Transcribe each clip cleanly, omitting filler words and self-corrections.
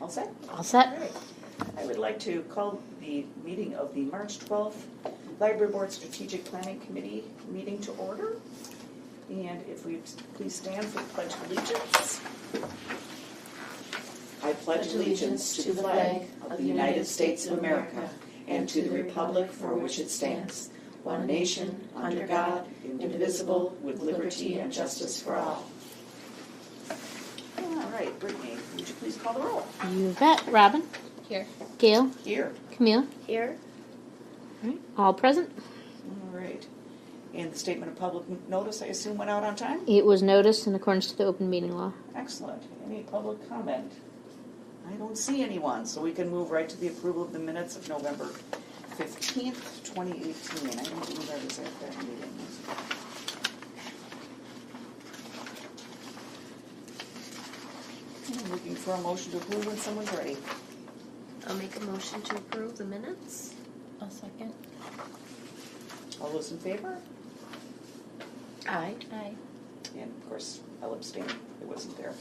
All set? All set. All right. I would like to call the meeting of the March 12th Library Board Strategic Planning Committee meeting to order. And if we please stand for the Pledge of Allegiance. I pledge allegiance to the flag of the United States of America and to the republic for which it stands, one nation, under God, indivisible, with liberty and justice for all. All right, Brittany, would you please call the roll? You bet. Robin? Here. Gail? Here. Camille? Here. All right. All present? All right. And the statement of public notice, I assume, went out on time? It was noticed in accordance to the open meeting law. Excellent. Any public comment? I don't see anyone, so we can move right to the approval of the minutes of November 15th, 2018. I don't believe I was at that meeting. I'm looking for a motion to approve when someone's ready. I'll make a motion to approve the minutes. I'll second. All those in favor? Aye. Aye. And of course, I'll abstain. It wasn't there.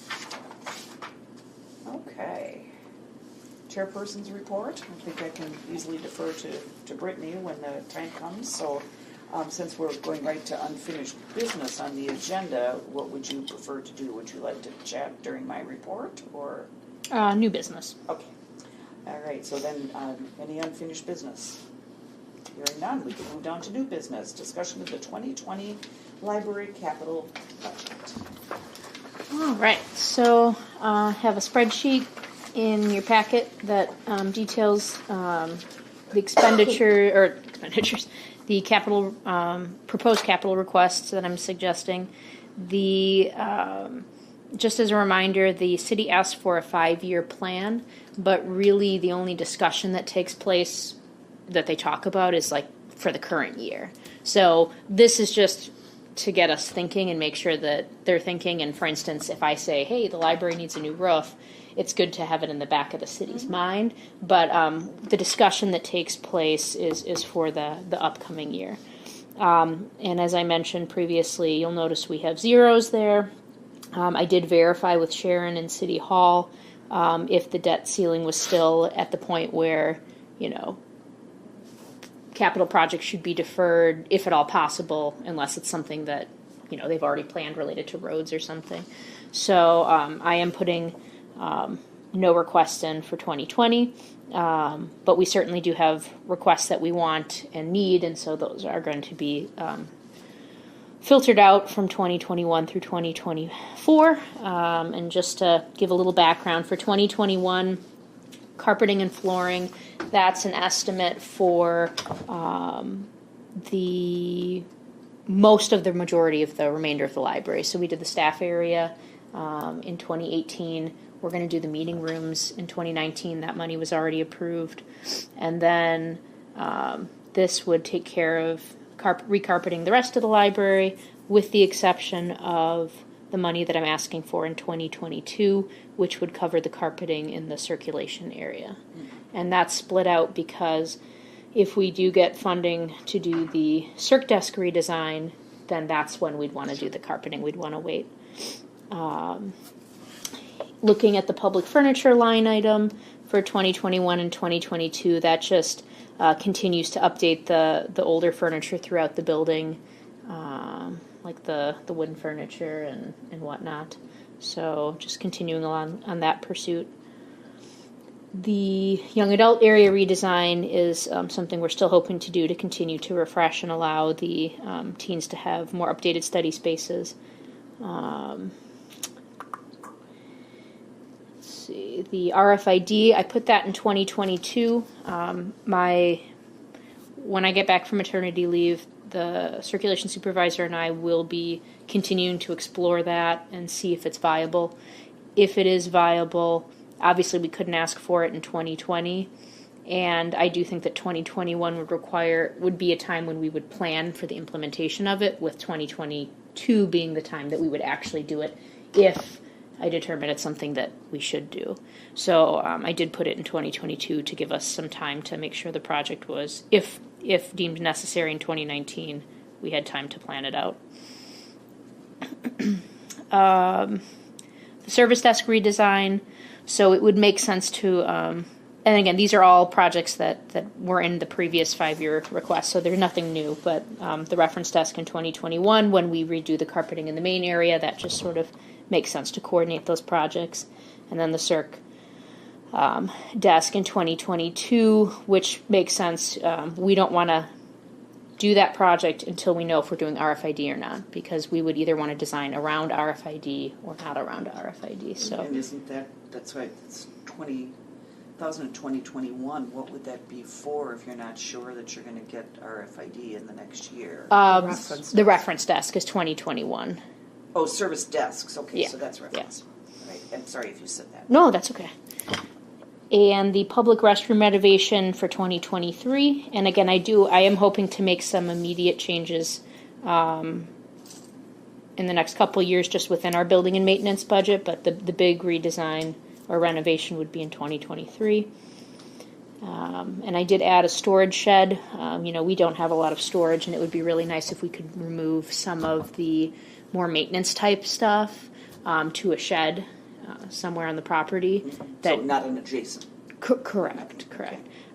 Okay. Chairperson's report. I think I can easily defer to Brittany when the time comes. So since we're going right to unfinished business on the agenda, what would you prefer to do? Would you like to chat during my report or? New business. Okay. All right. So then any unfinished business? Hearing none, we can move down to new business. Discussion of the 2020 Library Capital Budget. All right. So have a spreadsheet in your packet that details the expenditures, the capital proposed capital requests that I'm suggesting. The just as a reminder, the city asked for a 5-year plan, but really the only discussion that takes place that they talk about is like for the current year. So this is just to get us thinking and make sure that they're thinking. And for instance, if I say, hey, the library needs a new roof, it's good to have it in the back of the city's mind. But the discussion that takes place is for the upcoming year. And as I mentioned previously, you'll notice we have zeros there. I did verify with Sharon in City Hall if the debt ceiling was still at the point where, capital projects should be deferred, if at all possible, unless it's something that, they've already planned related to roads or something. So I am putting no requests in for 2020, but we certainly do have requests that we want and need, and so those are going to be filtered out from 2021 through 2024. And just to give a little background, for 2021, carpeting and flooring, that's an estimate for the most of the majority of the remainder of the library. So we did the staff area in 2018. We're going to do the meeting rooms in 2019. That money was already approved. And then this would take care of recarpeting the rest of the library, with the exception of the money that I'm asking for in 2022, which would cover the carpeting in the circulation area. And that's split out because if we do get funding to do the circ desk redesign, then that's when we'd want to do the carpeting. We'd want to wait. Looking at the public furniture line item for 2021 and 2022, that just continues to update the older furniture throughout the building, like the wooden furniture and whatnot. So just continuing on that pursuit. The young adult area redesign is something we're still hoping to do to continue to refresh and allow the teens to have more updated study spaces. Let's see, the RFID, I put that in 2022. When I get back from maternity leave, the circulation supervisor and I will be continuing to explore that and see if it's viable. If it is viable, obviously we couldn't ask for it in 2020, and I do think that 2021 would be a time when we would plan for the implementation of it, with 2022 being the time that we would actually do it if I determine it's something that we should do. So I did put it in 2022 to give us some time to make sure the project was, if deemed necessary in 2019, we had time to plan it out. The service desk redesign. So it would make sense to, and again, these are all projects that were in the previous 5-year request, so there's nothing new. But the reference desk in 2021, when we redo the carpeting in the main area, that just sort of makes sense to coordinate those projects. And then the circ desk in 2022, which makes sense. We don't want to do that project until we know if we're doing RFID or not, because we would either want to design around RFID or not around RFID. So, and isn't that's right, it's 2021, what would that be for if you're not sure that you're going to get RFID in the next year? The reference desk is 2021. Oh, service desks, okay, Yeah. so that's reference. Right. I'm sorry if you said that. No, that's okay. And the public restroom renovation for 2023. And again, I am hoping to make some immediate changes in the next couple of years just within our building and maintenance budget, but the big redesign or renovation would be in 2023. And I did add a storage shed. We don't have a lot of storage, and it would be really nice if we could remove some of the more maintenance type stuff to a shed somewhere on the property. So not an adjacent. Correct.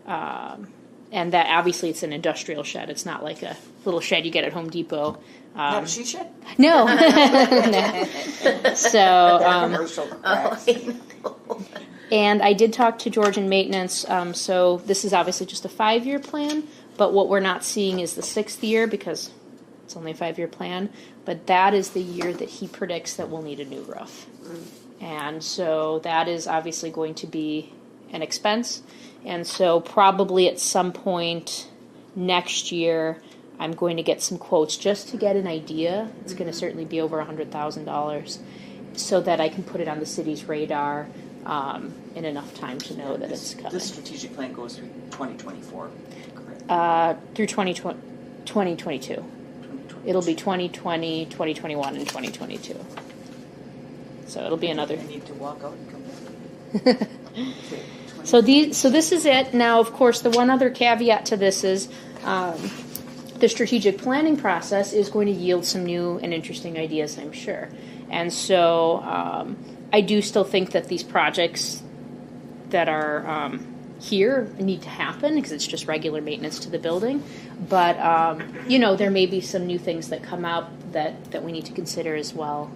And that obviously it's an industrial shed. It's not like a little shed you get at Home Depot. Not a she shed? No. No. So, Commercial cracks. and I did talk to George in maintenance. So this is obviously just a 5-year plan, but what we're not seeing is the 6th year because it's only a 5-year plan. But that is the year that he predicts that we'll need a new roof. And so that is obviously going to be an expense. And so probably at some point next year, I'm going to get some quotes just to get an idea. It's going to certainly be over $100,000 so that I can put it on the city's radar in enough time to know that it's coming. This strategic plan goes through 2024, correct? Through 2022. It'll be 2020, 2021, and 2022. So it'll be another. I need to walk out and come back. Okay, So this is it. Now, of course, the one other caveat to this is the strategic planning process is going to yield some new and interesting ideas, I'm sure. And so I do still think that these projects that are here need to happen because it's just regular maintenance to the building. But, there may be some new things that come out that we need to consider as well.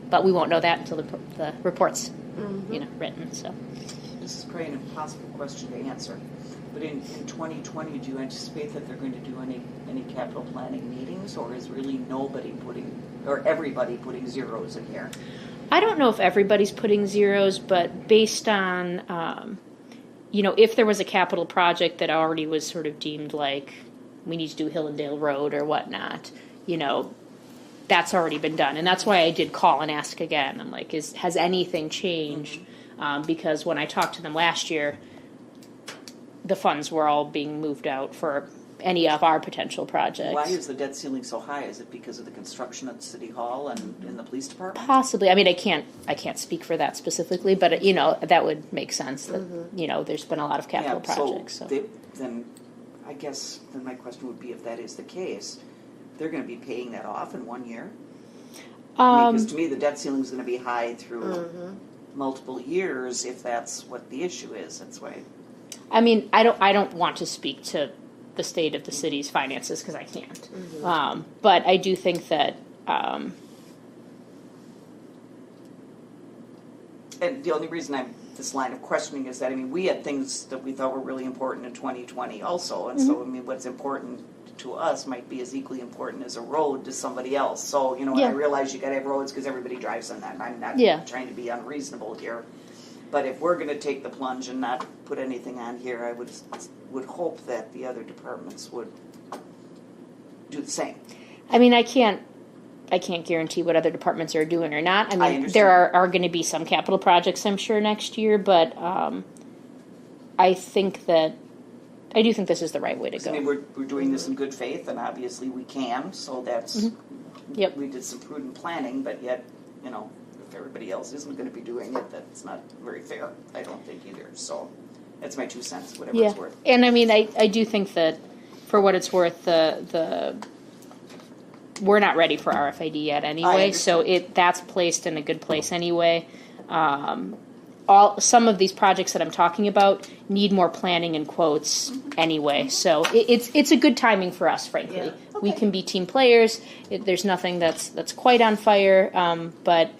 But we won't know that until the report's written. So this is probably an impossible question to answer. But in 2020, do you anticipate that they're going to do any capital planning meetings, or is really everybody putting zeros in here? I don't know if everybody's putting zeros, but based on, if there was a capital project that already was sort of deemed like we need to do Hillendale Road or whatnot, that's already been done. And that's why I did call and ask again. I'm like, has anything changed? Because when I talked to them last year, the funds were all being moved out for any of our potential projects. Why is the debt ceiling so high? Is it because of the construction at City Hall and in the police department? Possibly. I mean, I can't speak for that specifically, but that would make sense. That there's been a lot of capital projects. Then I guess my question would be, if that is the case, they're going to be paying that off in 1 year. Because to me, the debt ceiling is going to be high through multiple years if that's what the issue is. That's why. I mean, I don't want to speak to the state of the city's finances because I can't. But I do think that. And the only reason this line of questioning is that we had things that we thought were really important in 2020 also, and so what's important to us might be as equally important as a road to somebody else. So I realize you got to have roads because everybody drives on that. And I'm not trying to be unreasonable here, but if we're going to take the plunge and not put anything on here, I would hope that the other departments would do the same. I mean, I can't guarantee what other departments are doing or not. I mean, there are going to be some capital projects, I'm sure, next year, but I do think this is the right way to go. I mean, we're doing this in good faith, and obviously we can, so that's, we did some prudent planning, but yet, if everybody else isn't going to be doing it, that's not very fair, I don't think either. So that's my 2 cents, whatever it's worth. And I mean, I do think that for what it's worth, we're not ready for RFID yet anyway, so that's placed in a good place anyway. some of these projects that I'm talking about need more planning and quotes anyway. So it's a good timing for us, frankly. Yeah. We Okay. can be team players. There's nothing that's quite on fire, but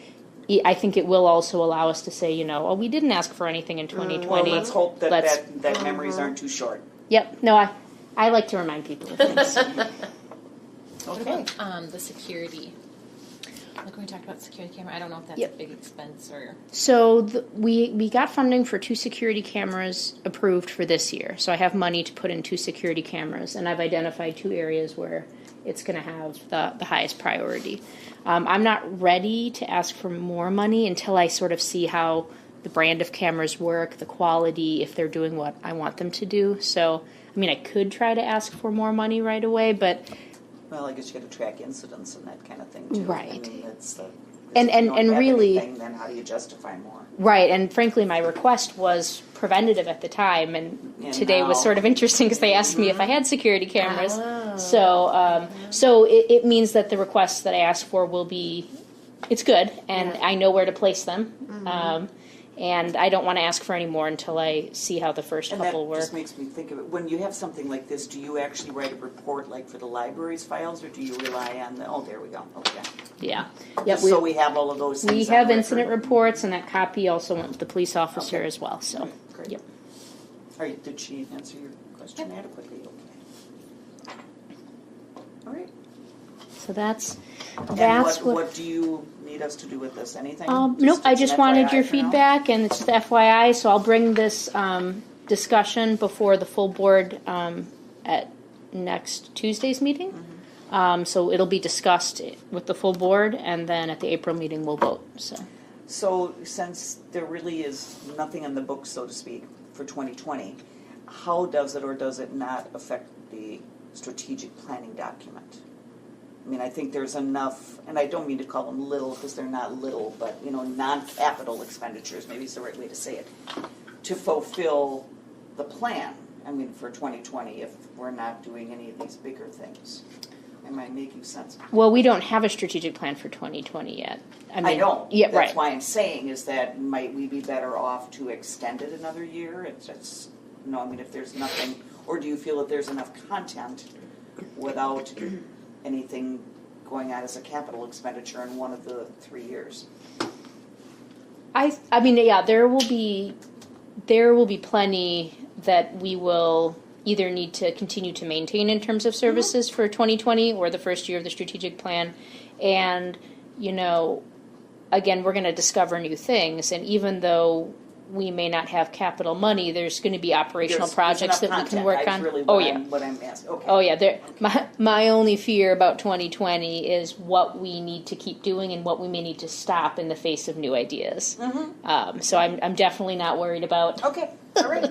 I think it will also allow us to say, well, we didn't ask for anything in 2020. Well, let's hope that Let's- that memories aren't too short. Yep. No, I like to remind people of things. What Okay. about the security? Like when we talked about security camera, I don't know if that's Yep. a big expense or. So we got funding for 2 security cameras approved for this year. So I have money to put in 2 security cameras, and I've identified 2 areas where it's going to have the highest priority. I'm not ready to ask for more money until I sort of see how the brand of cameras work, the quality, if they're doing what I want them to do. So, I could try to ask for more money right away, but Well, I guess you got to track incidents and that kind of thing too. Right. I mean, that's the. And- if you and- don't and have really- anything, then how do you justify more? right, and frankly, my request was preventative at the time, and And today was now- sort of interesting because they asked me if I had security cameras. Oh. So it means that the requests that I asked for will be, it's good, and Yeah. I know where to place them. And I don't want to ask for any more until I see how the first And that couple work. just makes me think of it. When you have something like this, do you actually write a report like for the library's files, or do you rely on the? Oh, there we go. Okay. Yeah. Just Yep, so we have all of those things. we on have record. incident reports, and that copy also went with the police officer Okay. as well. So, Great. yep. All right. Did she answer your question adequately? Okay. All right. So that's And what. what do you need us to do with this? Anything? Nope, I it's just an wanted FYI your for now? feedback, and it's just FYI, so I'll bring this discussion before the full board at next Tuesday's meeting. So it'll be discussed with the full board, and then at the April meeting, we'll vote, so. So since there really is nothing in the book, so to speak, for 2020, how does it or does it not affect the strategic planning document? I think there's enough, and I don't mean to call them little because they're not little, but non-capital expenditures, maybe is the right way to say it, to fulfill the plan. For 2020, if we're not doing any of these bigger things. Am I making sense? Well, we don't have a strategic plan for 2020 yet. I know. Yeah, That's right. why I'm saying is that might we be better off to extend it another year? It's just, if there's nothing, or do you feel that there's enough content without anything going on as a capital expenditure in one of the 3 years? Yeah, there will be plenty that we will either need to continue to maintain in terms of services for 2020 or the first year of the strategic plan. And, again, we're going to discover new things. And even though we may not have capital money, there's going to be operational There's projects that enough we can content. work That's on. really Oh, what yeah. I'm asking. Okay. Oh yeah, my only fear about 2020 is what we need to keep doing and what we may need to stop in the face of new ideas. So I'm definitely not worried about Okay. All right.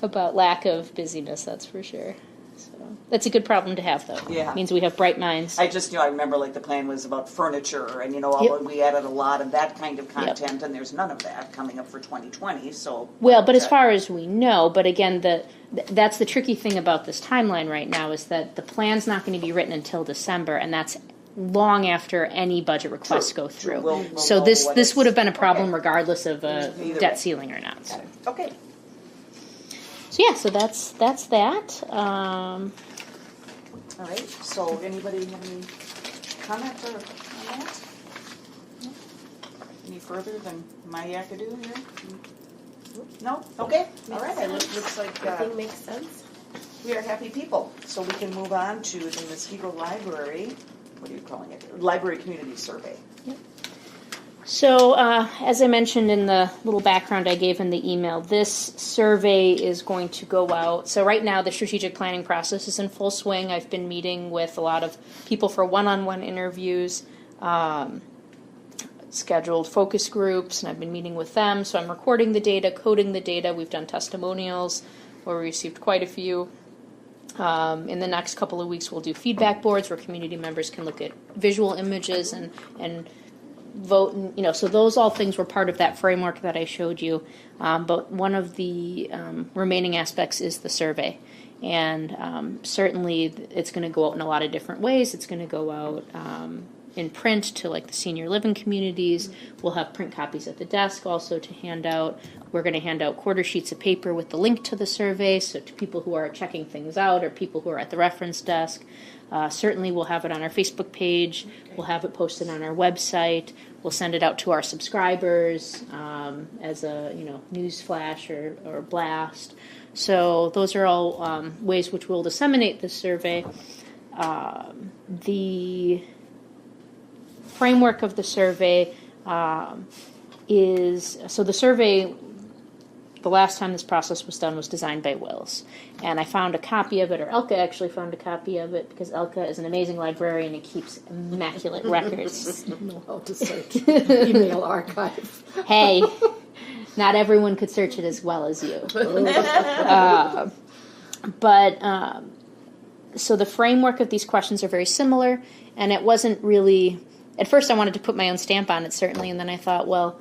about lack of busyness. That's for sure. So that's a good problem to have, though. Yeah. It means we have bright minds. I just, I remember the plan was about furniture and, Yep. we added a lot of that kind of content and there's none of that coming up for 2020, so. Well, but as far as we know, but again, that's the tricky thing about this timeline right now is that the plan's not going to be written until December, and that's long after any budget requests True, go true. through. We'll So know this what this it's- would have been a problem okay. regardless of a Either way. debt ceiling or not. So, Got it. Okay. so yeah, so that's that. All right, so anybody have any comment or on that? No? Any further than my yakadoo here? No? Okay, all right, it looks like Everything makes sense. we are happy people. So we can move on to the Muskego Library, what are you calling it? Library Community Survey. So, as I mentioned in the little background I gave in the email, this survey is going to go out. So right now the strategic planning process is in full swing. I've been meeting with a lot of people for one-on-one interviews, scheduled focus groups, and I've been meeting with them. So I'm recording the data, coding the data. We've done testimonials where we received quite a few. In the next couple of weeks, we'll do feedback boards where community members can look at visual images and vote. And, so those all things were part of that framework that I showed you. But one of the remaining aspects is the survey. And certainly it's going to go out in a lot of different ways. It's going to go out in print to like the senior living communities. We'll have print copies at the desk also to hand out. We're going to hand out quarter sheets of paper with the link to the survey, so to people who are checking things out or people who are at the reference desk. Certainly we'll have it on our Facebook page. We'll have it posted on our website. We'll send it out to our subscribers as a news flash or blast. So those are all ways which we'll disseminate this survey. The framework of the survey is, so the survey, the last time this process was done was designed by Wills. And I found a copy of it, or Elka actually found a copy of it, because Elka is an amazing librarian and keeps immaculate records. Know how to search email archive. Hey, not everyone could search it as well as you. So the framework of these questions are very similar, and it wasn't really, at first I wanted to put my own stamp on it, certainly, and then I thought, well,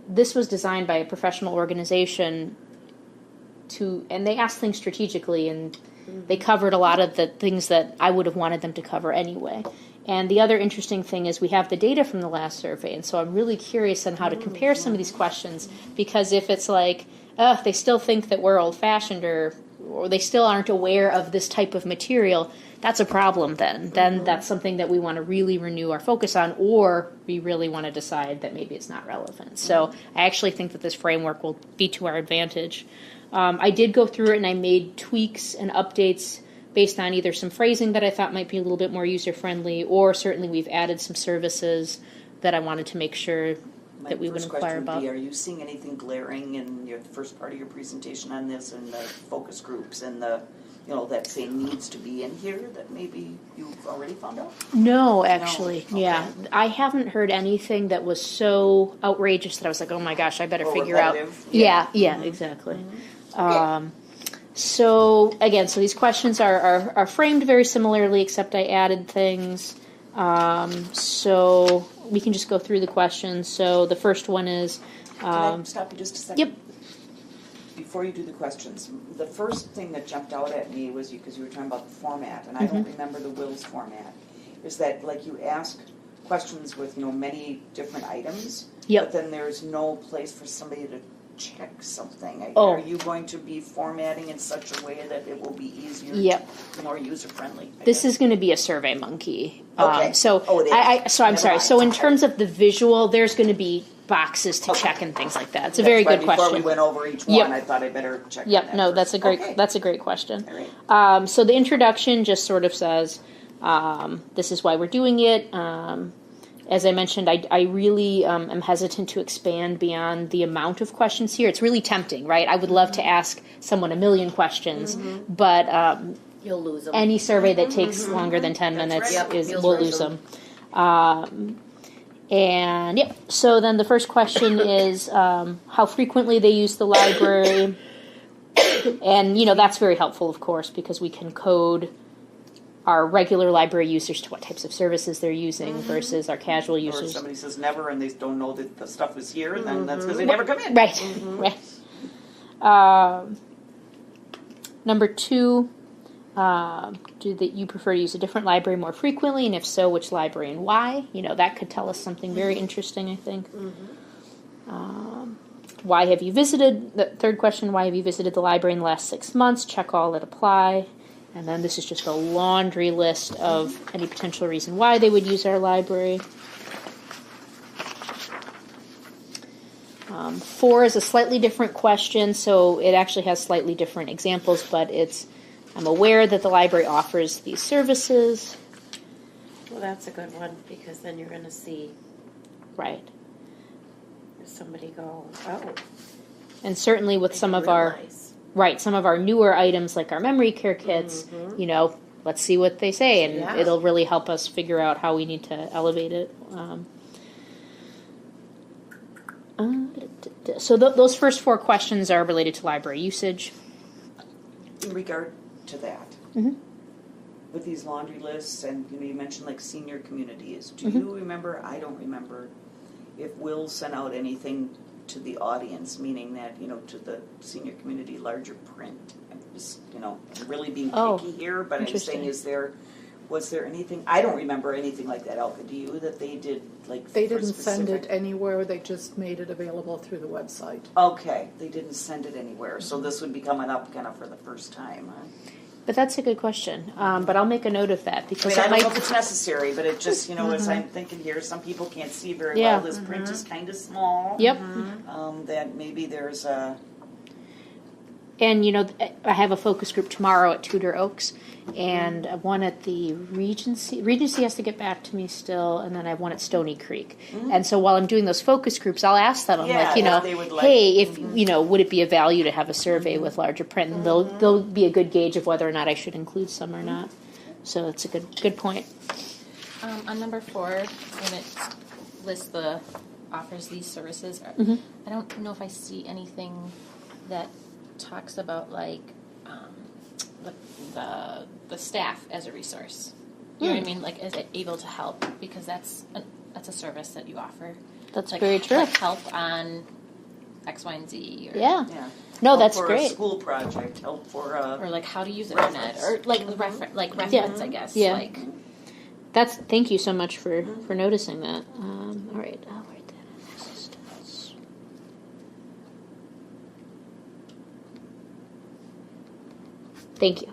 this was designed by a professional organization and they asked things strategically, and they covered a lot of the things that I would have wanted them to cover anyway. And the other interesting thing is we have the data from the last survey, and so I'm really curious on how to compare some of these questions, because if it's like, they still think that we're old-fashioned or they still aren't aware of this type of material, that's a problem then. Then that's something that we want to really renew our focus on, or we really want to decide that maybe it's not relevant. So I actually think that this framework will be to our advantage. I did go through it and I made tweaks and updates based on either some phrasing that I thought might be a little bit more user-friendly, or certainly we've added some services that I wanted to make sure that we would inquire about. Are you seeing anything glaring in the first part of your presentation on this, and the focus groups and the, that say needs to be in here that maybe you've already found out? No, actually. No? Okay. Yeah. I haven't heard anything that was so outrageous that I was like, oh my gosh, I better figure out. Yeah, exactly. Okay. So again, these questions are framed very similarly, except I added things. So we can just go through the questions. So the first one is... Can I stop you just a second? Yep. Before you do the questions, the first thing that jumped out at me was because you were talking about the format, and I don't remember the Wills format, is that like you ask questions with many different items, but then there's no place for somebody to check something. Are you going to be formatting in such a way that it will be easier, more user-friendly? This is going to be a Survey Monkey. Okay. I'm sorry. So in terms of the visual, there's going to be boxes to check and things like that. It's a very good question. Before we went over each one, I thought I better check. No, that's a great question. So the introduction just sort of says, this is why we're doing it. As I mentioned, I really am hesitant to expand beyond the amount of questions here. It's really tempting, right? I would love to ask someone 1 million questions, but you'll lose them. Any survey that takes longer than 10 minutes we'll lose them. So then the first question is how frequently they use the library. And, that's very helpful, of course, because we can code our regular library users to what types of services they're using versus our casual users. Or if somebody says never and they don't know that the stuff is here, then that's because they never come in. Right. Right. Number 2, do that you prefer to use a different library more frequently, and if so, which library and why? That could tell us something very interesting, I think. Why have you visited? The third question, why have you visited the library in the last 6 months? Check all that apply. And then this is just a laundry list of any potential reason why they would use our library. 4 is a slightly different question, so it actually has slightly different examples, but I'm aware that the library offers these services. Well, that's a good one, because then you're going to see. Right. If somebody go, oh. And certainly with some of our newer items like our memory care kits, let's see what they say, and it'll really help us figure out how we need to elevate it. So those first 4 questions are related to library usage. In regard to that, with these laundry lists, and you mentioned like senior communities, do you remember, I don't remember, if Will sent out anything to the audience, meaning that, to the senior community, larger print? I'm just, really being picky here, but I'm saying, is there Was there anything, I don't remember anything like that, Elka, do you, that they did, like, They for didn't send it specific- anywhere, they just made it available through the website. Okay, they didn't send it anywhere, so this would be coming up kind of for the first time, huh? But that's a good question. But I'll make a note of that I because mean, I that don't know might. if it's necessary, but it just, as I'm thinking here, some people can't see very Yeah. well, this print is kind of small. Yep. That maybe there's a, And I have a focus group tomorrow at Tudor Oaks, and one at the Regency. Regency has to get back to me still, and then I have one at Stony Creek. And so while I'm doing those focus groups, I'll ask them. I'm Yeah, like, if they would like- hey, if would it be a value to have a survey with larger print? And they'll be a good gauge of whether or not I should include some or not. So it's a good point. On number 4, when it lists offers these services, I don't know if I see anything that talks about like the staff as a resource. You know what I mean? Like, is it able to help? Because that's a service that you offer. That's Like, very true. Like help on X, Y, and Z. Or, Yeah. help No, that's for great. a school project, help for Or like how to use the Reference. internet, or like reference, I guess. Yeah. Like, Thank you so much for noticing that. All right, I'll write that in assistance. Thank you.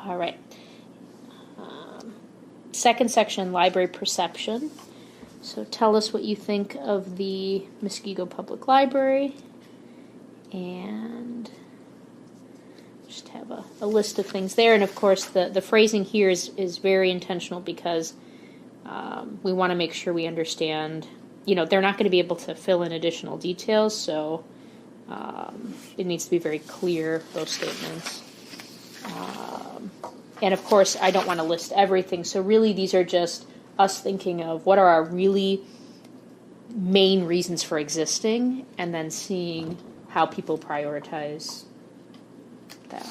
All right. Second section, library perception. So tell us what you think of the Muskego Public Library, and just have a list of things there. And of course, the phrasing here is very intentional because we want to make sure we understand, they're not going to be able to fill in additional details, so it needs to be very clear, those statements. And of course, I don't want to list everything, so really these are just us thinking of what are our really main reasons for existing, and then seeing how people prioritize that.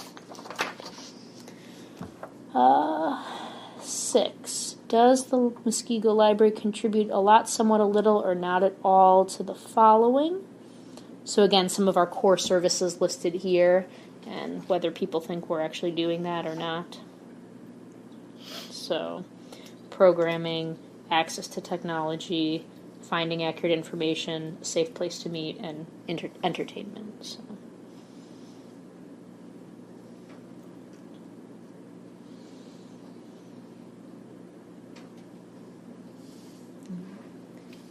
6. Does the Muskego Library contribute a lot, somewhat, a little, or not at all to the following? So again, some of our core services listed here, and whether people think we're actually doing that or not. So, programming, access to technology, finding accurate information, a safe place to meet, and entertainment. So.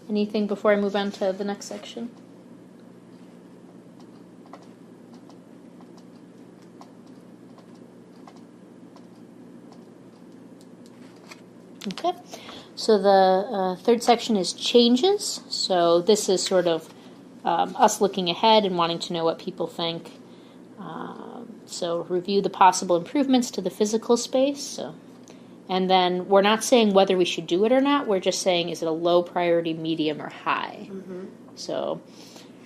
Anything before I move on to the next section? Okay, so the third section is changes. So this is sort of us looking ahead and wanting to know what people think. So review the possible improvements to the physical space. So, and then we're not saying whether we should do it or not. We're just saying is it a low priority, medium, or high. So,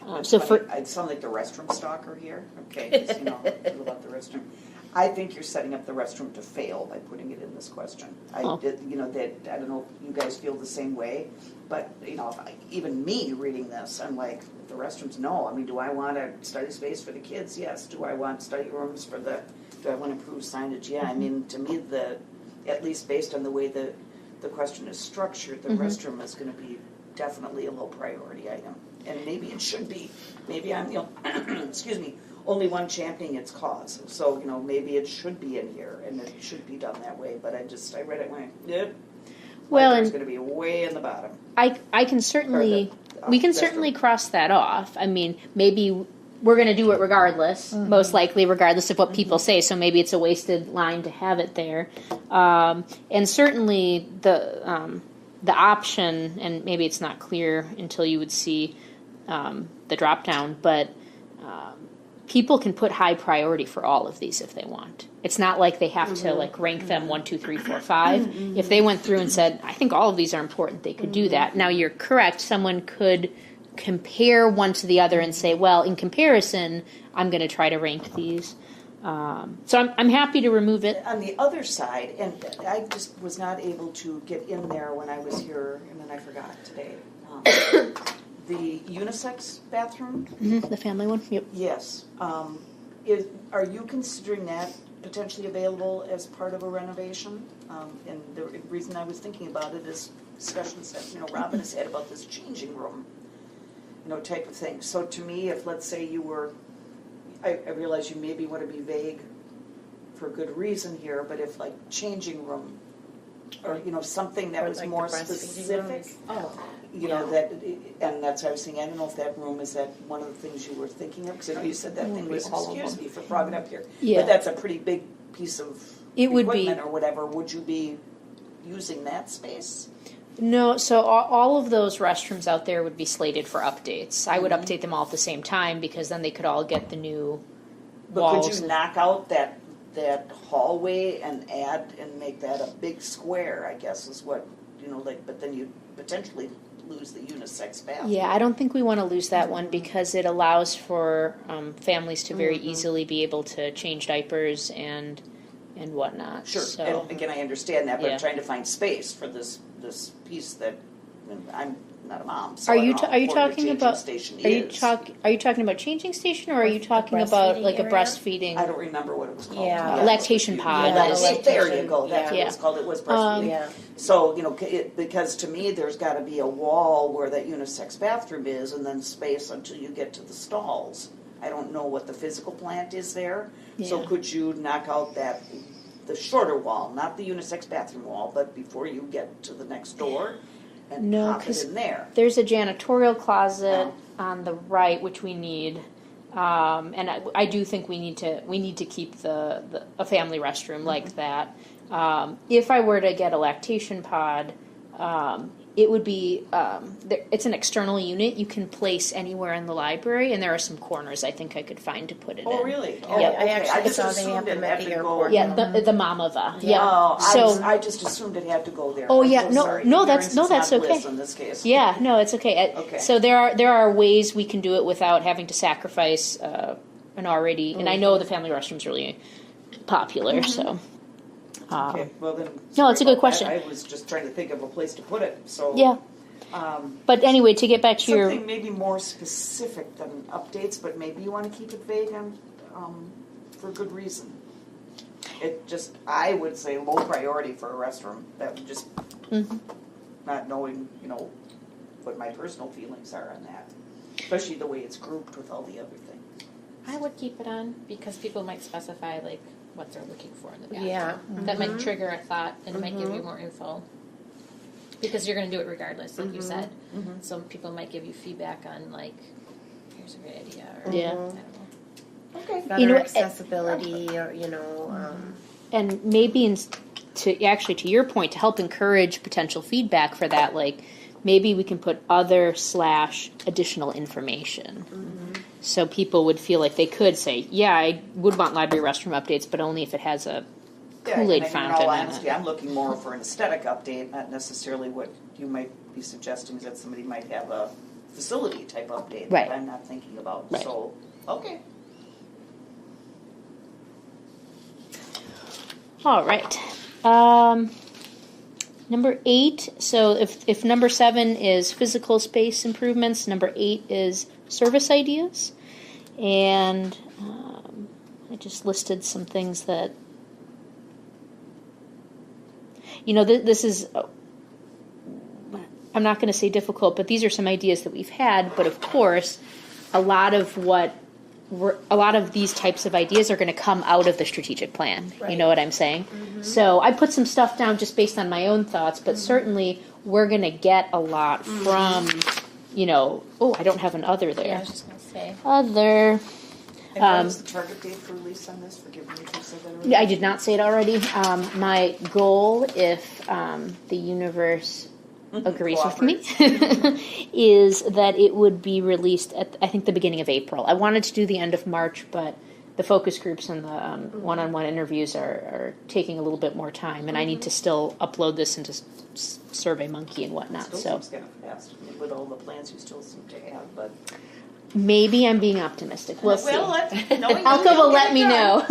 I sound like the restroom stalker here. Okay, because about the restroom. I think you're setting up the restroom to fail by putting it in this question. I don't know if you guys feel the same way, but even me reading this, I'm like, the restrooms, no. I mean, do I want a study space for the kids? Yes. Do I want study rooms do I want improved signage? Yeah. I mean, to me, at least based on the way the question is structured, the restroom is going to be definitely a low priority item, and maybe it should be. Maybe I'm excuse me. Only one championing its cause. So, maybe it should be in here and it should be done that way. But I read it and went, yep. Well, it's going to be way in the bottom. I can certainly, we can certainly cross that off. I mean, maybe we're going to do it regardless, most likely regardless of what people say. So maybe it's a wasted line to have it there. And certainly the option, and maybe it's not clear until you would see the drop down, but people can put high priority for all of these if they want. It's not like they have to rank them 1, 2, 3, 4, 5. If they went through and said, I think all of these are important, they could do that. Now you're correct. Someone could compare one to the other and say, well, in comparison, I'm going to try to rank these. So I'm happy to remove it. On the other side, and I just was not able to get in there when I was here, and then I forgot today. The unisex bathroom? The family one? Yep. Yes. Are you considering that potentially available as part of a renovation? And the reason I was thinking about it is discussions that, Robin has had about this changing room, type of thing. So to me, if, let's say you were, I realize you maybe want to be vague for good reason here, but if like changing room, or, something that Or was like the more breastfeeding specific. rooms. Oh, That, and that's what I was saying, I don't know if that room, is that one of the things you were thinking of? Because I know you said that thing was, excuse me for throwing it up here. Yeah. But that's a pretty big piece of It would be. equipment or whatever. Would you be using that space? No, so all of those restrooms out there would be slated for updates. I would update them all at the same time because then they could all get the new But walls. could you knock out that hallway and add and make that a big square, I guess is what, but then you potentially lose the unisex bathroom. Yeah, I don't think we want to lose that one because it allows for families to very easily be able to change diapers and whatnot. Sure, So, and again, I understand that, but Yeah. I'm trying to find space for this piece that, I'm not a mom, so are I you don't know are you where the talking changing about station are you is. are you talking about changing station or are you The talking about breastfeeding like a area? breastfeeding? I don't remember what it was called. Yeah. Lactation pod Yeah, is- the There you lactation, go, that's what yeah. it was called, it was breastfeeding. yeah. So, because to me, there's gotta be a wall where that unisex bathroom is and then space until you get to the stalls. I don't know what the physical plant is there, so Yeah. could you knock out the shorter wall, not the unisex bathroom wall, but before you get to the next door and No, pop it 'cause in there? There's a janitorial closet on the right, which we need, and I do think we need to keep a family restroom like that. If I were to get a lactation pod, it would be it's an external unit you can place anywhere in the library, and there are some corners I think I could find to put it in. Oh, really? Yeah, Oh, I okay. actually just saw they assumed have it them had at the to go- airport. Yeah, the Mamava. Yeah. Oh, So I just assumed it had to go there. Oh, I'm yeah, so no, sorry. no, that's- Ignorance no, is that's not okay. bliss in this case. yeah, no, it's okay. Okay. So there are ways we can do it without having to sacrifice an already, and I know the family restroom's really popular, so. Okay, well then. No, it's a sorry good about question. that. I was just trying to think of a place to put it, so. Yeah, but anyway, to get back to your, Something maybe more specific than updates, but maybe you want to keep it vague and, for good reason. It just, I would say low priority for a restroom, that would just, not knowing, what my personal feelings are on that. Especially the way it's grouped with all the other things. I would keep it on because people might specify like what they're looking for in the bathroom. Yeah. That might trigger a thought and it might give you more info. Because you're going to do it regardless, like you said. So people might give you feedback on like, here's a great idea, or Yeah. I don't know. Okay. Better know, accessibility, or and maybe to your point, to help encourage potential feedback for that, like maybe we can put other/additional information. So people would feel like they could say, yeah, I would want library restroom updates, but only if it has a Kool-Aid In fountain all in honesty, it. I'm looking more for an aesthetic update, not necessarily what you might be suggesting is that somebody might have a facility type update Right. that I'm not thinking about. Right. So, okay. All right. Number 8, so if number 7 is physical space improvements, number 8 is service ideas. And I just listed some things that, this is, I'm not going to say difficult, but these are some ideas that we've had. But of course, a lot of these types of ideas are going to come out of the strategic plan. You know what I'm saying? So I put some stuff down just based on my own thoughts, but certainly we're going to get a lot from, oh, I don't have an other there. Yeah, I was just going to say. Other. And what is the target date for release on this? Forgive me if you said that already. I did not say it already. My goal, if the universe agrees with me, is that it would be released at, I think, the beginning of April. I wanted to do the end of March, but the focus groups and the one-on-one interviews are taking a little bit more time, and I need to still upload this into SurveyMonkey and whatnot. Still So seems kind of fast with all the plans you still seem to have, but Maybe I'm being optimistic. We'll see. Knowing Alka you, will you'll let get me it know.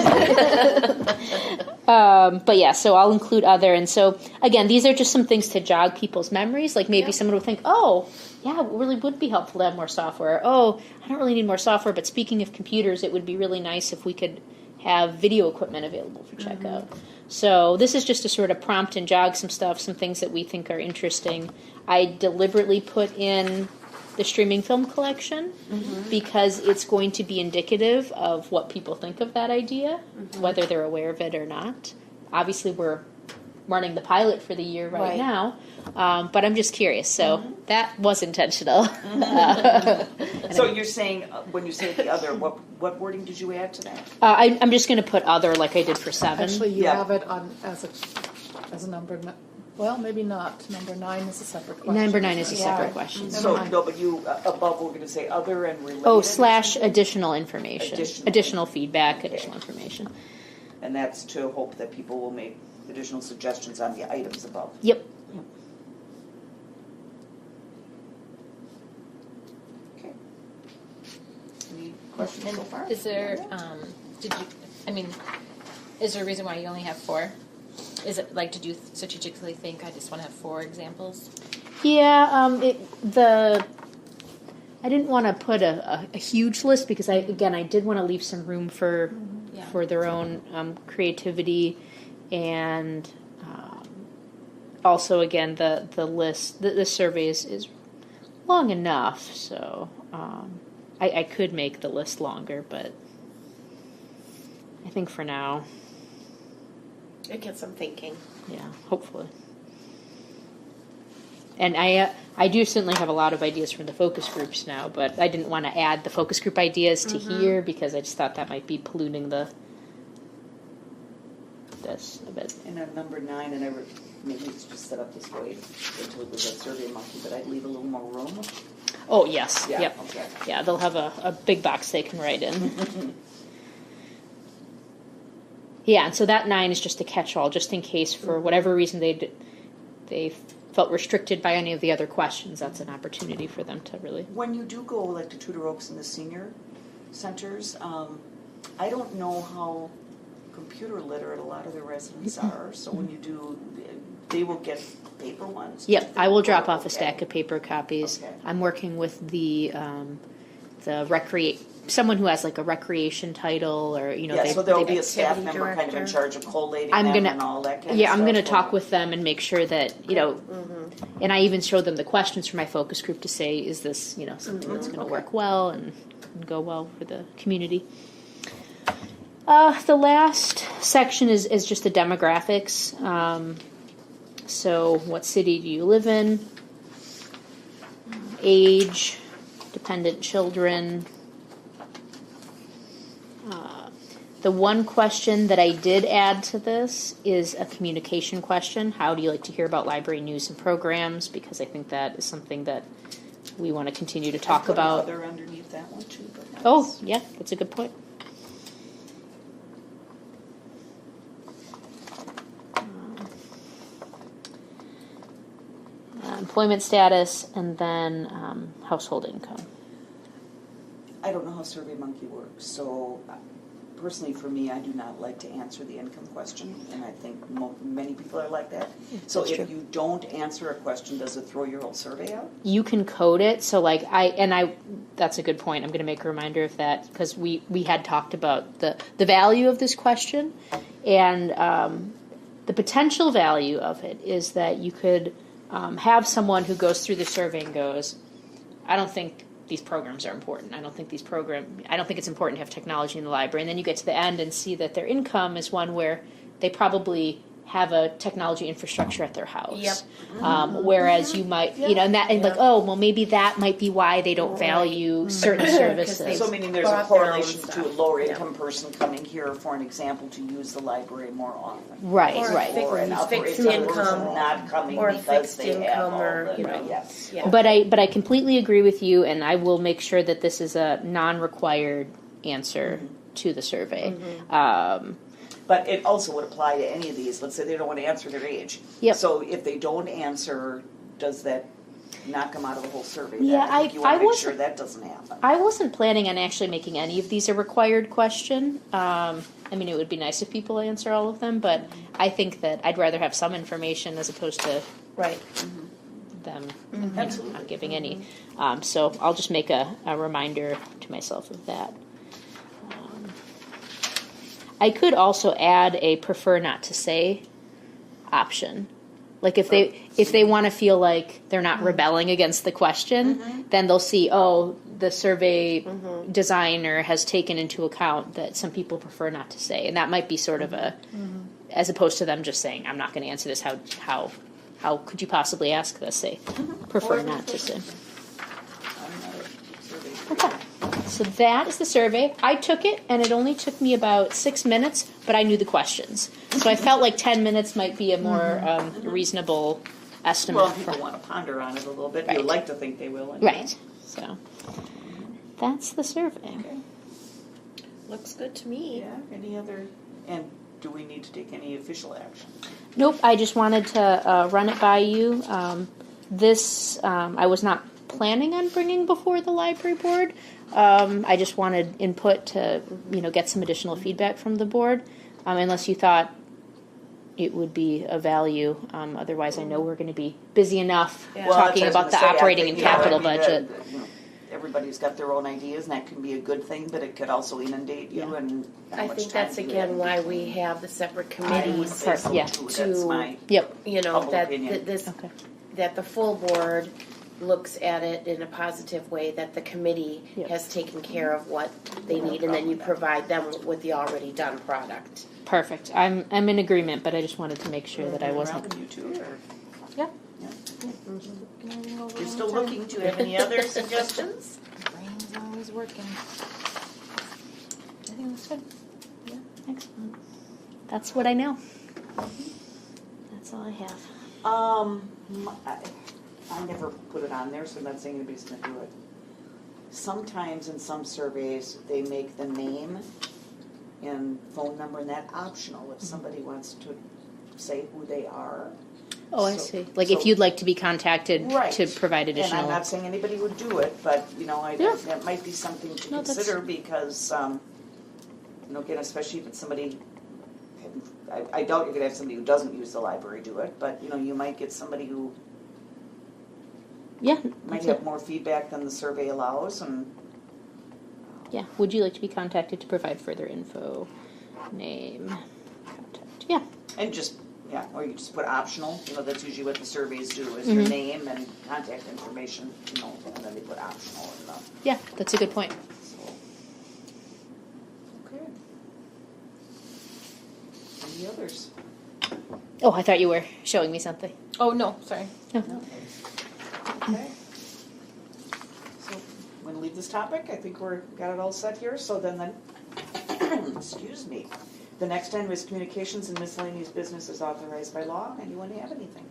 But yeah, so I'll include other. And so, again, these are just some things to jog people's memories. Like maybe someone would think, oh, yeah, it really would be helpful to have more software. Oh, I don't really need more software, but speaking of computers, it would be really nice if we could have video equipment available for checkout. So this is just to sort of prompt and jog some stuff, some things that we think are interesting. I deliberately put in the streaming film collection because it's going to be indicative of what people think of that idea, whether they're aware of it or not. Obviously, we're running the pilot for the year right now, but I'm just curious. So that was intentional. So you're saying, when you say the other, what wording did you add to that? I'm just going to put other like I did for 7. Actually, you Yeah. have it on as a number. Well, maybe not. Number 9 is a separate question. Number 9 is a Yeah. separate question. So, no, but you, above, we're going to say other and related? Oh, or / something? additional information. Additional. Feedback, Okay. additional information. And that's to hope that people will make additional suggestions on the items above. Yep. Okay. Any questions so far? Is there, is there a reason why you only have 4? Is it like, did you strategically think I just want to have 4 examples? Yeah, I didn't want to put a huge list because I did want to leave some room for their own creativity, and also again the list, the survey is long enough, so I could make the list longer, but I think for now, It gets some thinking. yeah, hopefully. And I do certainly have a lot of ideas from the focus groups now, but I didn't want to add the focus group ideas to here because I just thought that might be polluting this a bit. And on number 9, and maybe it's just set up this way until it was a survey monkey, but I'd leave a little more room. Oh, yes. Yeah, Yep. okay. Yeah, they'll have a big box they can write in. Yeah, and so that 9 is just a catch-all, just in case for whatever reason they felt restricted by any of the other questions. That's an opportunity for them to really. When you do go like to Tudor Oaks and the senior centers, I don't know how computer literate a lot of the residents are. So when you do, they will get paper ones. Yep, I will drop off a Okay. stack of paper copies. Okay. I'm working with someone who has like a recreation title, or Yeah, so there'll be a staff activity member kind of in director. charge of collating I'm them gonna- and all that kind of Yeah, stuff. I'm going to or- talk with them and make sure that, and I even showed them the questions for my focus group to say, is this, something that's going to work well and go well for the community. The last section is just the demographics. So what city do you live in? Age, dependent children. The one question that I did add to this is a communication question. How do you like to hear about library news and programs? Because I think that is something that we want to continue to talk put about. Other underneath that one too. But that's- Oh, yeah, that's a good point. Employment status, and then household income. I don't know how SurveyMonkey works, so personally for me, I do not like to answer the income question, and I think many people are like that. So that's if true. you don't answer a question, does it throw your whole survey out? You can code it, so like that's a good point. I'm going to make a reminder of that because we had talked about the value of this question, and the potential value of it is that you could have someone who goes through the survey and goes, I don't think these programs are important. I don't think it's important to have technology in the library. And then you get to the end and see that their income is one where they probably have a technology infrastructure at their house. Yep. Whereas you might, like, oh, well, maybe that might be why they don't value certain services. So meaning there's a bought their own correlation to a stuff. lower income person coming here, for an example, to use the library more often. Right, Or right. fixed- Or an upper fixed income income, person not coming or because fixed they have income, all or, the, yes. Yeah. But I completely agree with you, and I will make sure that this is a non-required answer to the survey. But it also would apply to any of these. Let's say they don't want to answer their age. Yep. So if they don't answer, does that knock them out of the whole survey. Yeah, then. I think you I want to make wasn't- sure that doesn't happen. I wasn't planning on actually making any of these a required question. I mean, it would be nice if people answer all of them, but I think that I'd rather have some information as opposed to Right. them Absolutely. not giving any. So I'll just make a reminder to myself of that. I could also add a prefer not to say option. Like if they want to feel like they're not rebelling against the question, then they'll see, oh, the survey designer has taken into account that some people prefer not to say, and that might be sort of a, as opposed to them just saying, I'm not going to answer this. How could you possibly ask this? Say, prefer not to say. I'm not a survey. Okay. So that is the survey. I took it, and it only took me about 6 minutes, but I knew the questions. So I felt like 10 minutes might be a more reasonable estimate. Well, people want to ponder on it a little bit. Right. You like to think they will. Anyway. Right. So that's the survey. Okay. Looks good to me. Yeah. Any other? And do we need to take any official action? Nope, I just wanted to run it by you. This I was not planning on bringing before the library board. I just wanted input to, get some additional feedback from the board, unless you thought it would be of value. Otherwise, I know we're going to be busy enough Yeah. Well, talking that's what I about was the gonna say. I operating think, and capital I mean, budget. Everybody's got their own ideas, and that can be a good thing, but it could also inundate you. Yeah. And how I much think time that's you again have. why we have the separate I would committees. say so Yeah. too. That's to- my Yep. Humble That opinion. this Okay. that the full board looks at it in a positive way, that the committee Yep. has taken care of what they need, and then you provide them with the already done product. Perfect. I'm in agreement, but I just wanted to make sure that I wasn't. Robin, you too, or? Yeah. You're still looking. Do you have any other suggestions? Brain's always working. I think that's good. Excellent. That's what I know. That's all I have. I never put it on there, so I'm not saying anybody's going to do it. Sometimes in some surveys, they make the name and phone number and that optional if somebody wants to say who they are. Oh, I So- see. Like so- if you'd like to be contacted Right. to provide And I'm additional. not saying anybody would do it, but, Yeah. that might be something to No, that's- consider because, again, especially if it's somebody, I doubt you're going to have somebody who doesn't use the library do it, but, you might get somebody who Yeah. might that's have it. more feedback than the survey allows, and Yeah. Would you like to be contacted to provide further info? Name. Contact. Yeah. just, or you just put optional, that's usually what the surveys do, is your name and contact information, and then they put optional in the, Yeah. That's a good point. okay. Any others? Oh, I thought you were showing me something. Oh, no, sorry. Okay. So, I'm going to leave this topic. I think we're got it all set here. So then, excuse me. The next item is communications and miscellaneous business is authorized by law. Anyone have anything?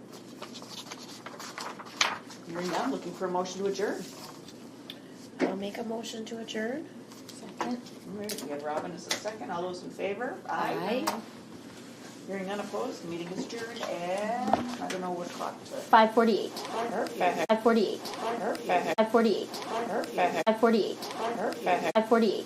Hearing none, looking for a motion to adjourn. I'll make a motion to adjourn. Second. All right, we have Robin as a second. All those in favor? Aye. Hearing none opposed, the meeting is adjourned at, I don't know what clock to. 5:48. Perfect. 5:48. Perfect. 5:48. Perfect. 5:48. Perfect. 5:48.